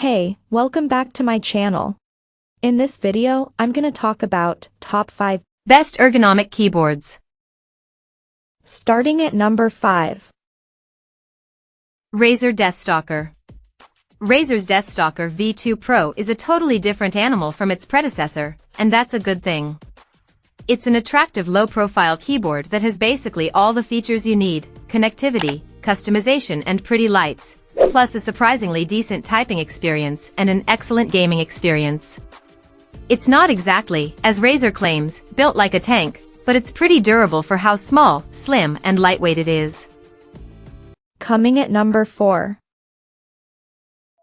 Hey, welcome back to my channel. In this video, I'm gonna talk about top 5 best ergonomic keyboards. Starting at number 5. Razer DeathStalker. Razer's DeathStalker V2 Pro is a totally different animal from its predecessor, and that's a good thing. It's an attractive low-profile keyboard that has basically all the features you need: connectivity, customization and pretty lights, plus a surprisingly decent typing experience and an excellent gaming experience. It's not exactly, as Razer claims, built like a tank, but it's pretty durable for how small, slim and lightweight it is. Coming at number 4.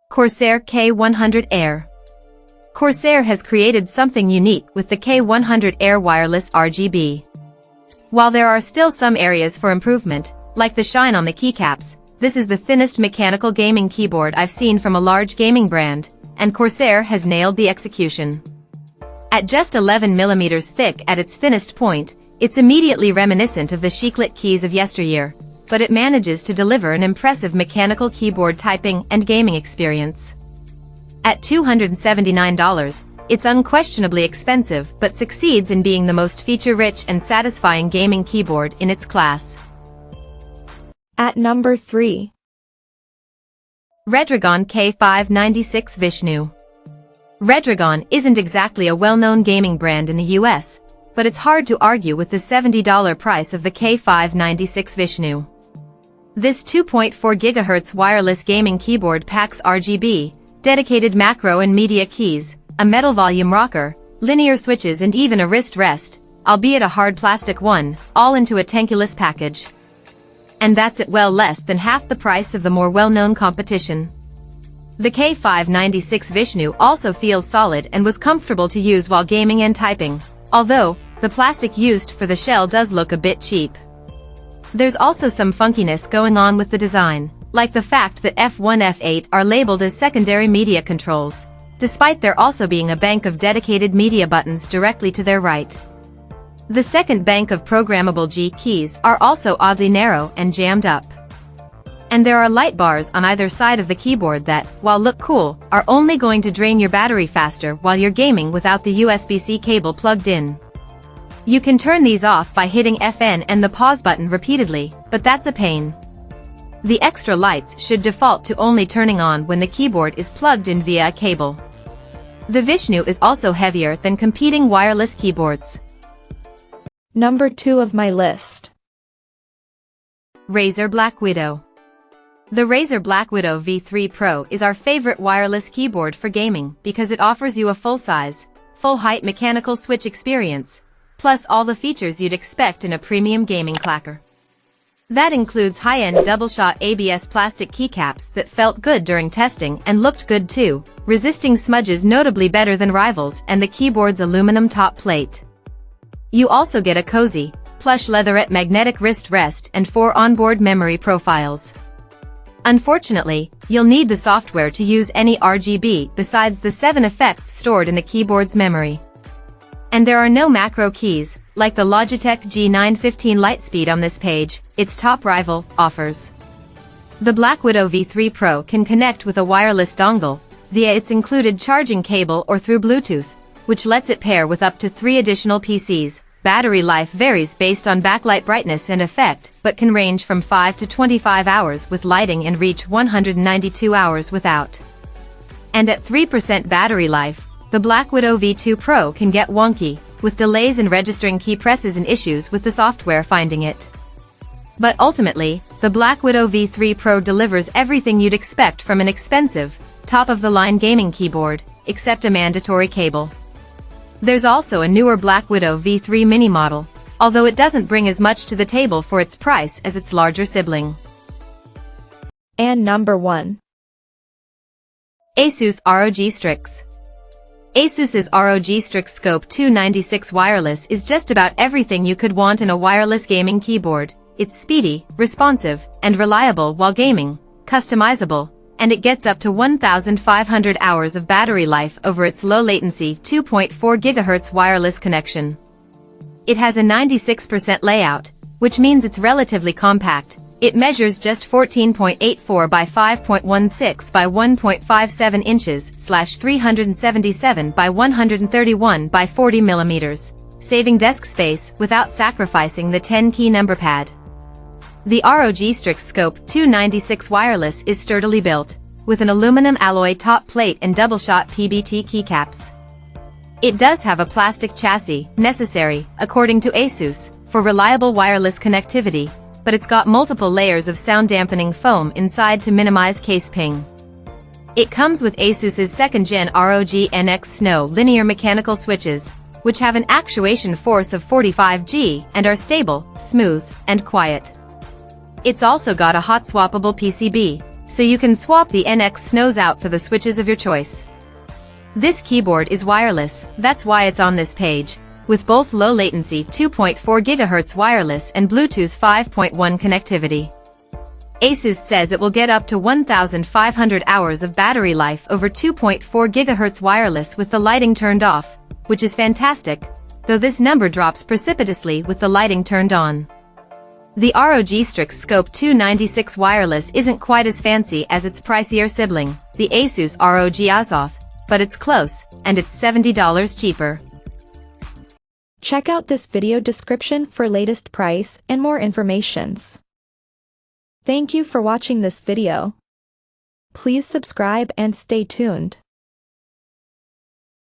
Corsair K100 Air. Corsair has created something unique with the K100 Air wireless RGB. While there are still some areas for improvement, like the shine on the keycaps, this is the thinnest mechanical gaming keyboard I've seen from a large gaming brand, and Corsair has nailed the execution. At just 11mm thick at its thinnest point, it's immediately reminiscent of the chiclet keys of yesteryear, but it manages to deliver an impressive mechanical keyboard typing and gaming experience. At $279, it's unquestionably expensive but succeeds in being the most feature-rich and satisfying gaming keyboard in its class. At number 3. Redragon K596 Vishnu. Redragon isn't exactly a well-known gaming brand in the US, but it's hard to argue with the $70 price of the K596 Vishnu. This 2.4 GHz wireless gaming keyboard packs RGB, dedicated macro and media keys, a metal volume rocker, linear switches and even a wrist rest, albeit a hard plastic one, all into a tankulous package. And that's at well less than half the price of the more well-known competition. The K596 Vishnu also feels solid and was comfortable to use while gaming and typing, although the plastic used for the shell does look a bit cheap. There's also some funkiness going on with the design, like the fact that F1 F8 are labeled as secondary media controls, despite there also being a bank of dedicated media buttons directly to their right. The second bank of programmable G keys are also oddly narrow and jammed up. And there are light bars on either side of the keyboard that, while look cool, are only going to drain your battery faster while you're gaming without the USB-C cable plugged in. You can turn these off by hitting FN and the pause button repeatedly, but that's a pain. The extra lights should default to only turning on when the keyboard is plugged in via a cable. The Vishnu is also heavier than competing wireless keyboards. Number 2 of my list. Razer BlackWidow. The Razer BlackWidow V3 Pro is our favorite wireless keyboard for gaming because it offers you a full-size, full-height mechanical switch experience, plus all the features you'd expect in a premium gaming clacker. That includes high-end double-shot ABS plastic keycaps that felt good during testing and looked good too, resisting smudges notably better than rivals, and the keyboard's aluminum top plate. You also get a cozy, plush leatherette magnetic wrist rest and 4 onboard memory profiles. Unfortunately, you'll need the software to use any RGB besides the 7 effects stored in the keyboard's memory. And there are no macro keys, like the Logitech G915 Lightspeed on this page, its top rival, offers. The BlackWidow V3 Pro can connect with a wireless dongle, via its included charging cable or through Bluetooth, which lets it pair with up to 3 additional PCs. Battery life varies based on backlight brightness and effect, but can range from 5 to 25 hours with lighting and reach 192 hours without. And at 3% battery life, the BlackWidow V2 Pro can get wonky, with delays in registering key presses and issues with the software finding it. But ultimately, the BlackWidow V3 Pro delivers everything you'd expect from an expensive, top-of-the-line gaming keyboard, except a mandatory cable. There's also a newer BlackWidow V3 mini model, although it doesn't bring as much to the table for its price as its larger sibling. And number 1. Asus ROG STRIX. Asus's ROG STRIX Scope 296 Wireless is just about everything you could want in a wireless gaming keyboard. It's speedy, responsive, and reliable while gaming, customizable, and it gets up to 1,500 hours of battery life over its low-latency 2.4 GHz wireless connection. It has a 96% layout, which means it's relatively compact, It measures just 14.84 by 5.16 by 1.57 inches / 377 by 131 by 40 millimeters, saving desk space without sacrificing the 10-key number pad. The ROG STRIX Scope 296 wireless is sturdily built, with an aluminum alloy top plate and double-shot PBT keycaps. It does have a plastic chassis, necessary, according to Asus, for reliable wireless connectivity, but it's got multiple layers of sound-dampening foam inside to minimize case ping. It comes with Asus's 2nd Gen ROG NX Snow linear mechanical switches, which have an actuation force of 45 G and are stable, smooth, and quiet. It's also got a hot-swappable PCB, so you can swap the NX Snows out for the switches of your choice. This keyboard is wireless, that's why it's on this page, with both low-latency 2.4 GHz wireless and Bluetooth 5.1 connectivity. Asus says it will get up to 1,500 hours of battery life over 2.4 GHz wireless with the lighting turned off, which is fantastic, though this number drops precipitously with the lighting turned on. The ROG STRIX Scope 296 wireless isn't quite as fancy as its pricier sibling, the Asus ROG Azoth, but it's close, and it's $70 cheaper. Check out this video description for latest price and more informations. Thank you for watching this video. Please subscribe and stay tuned.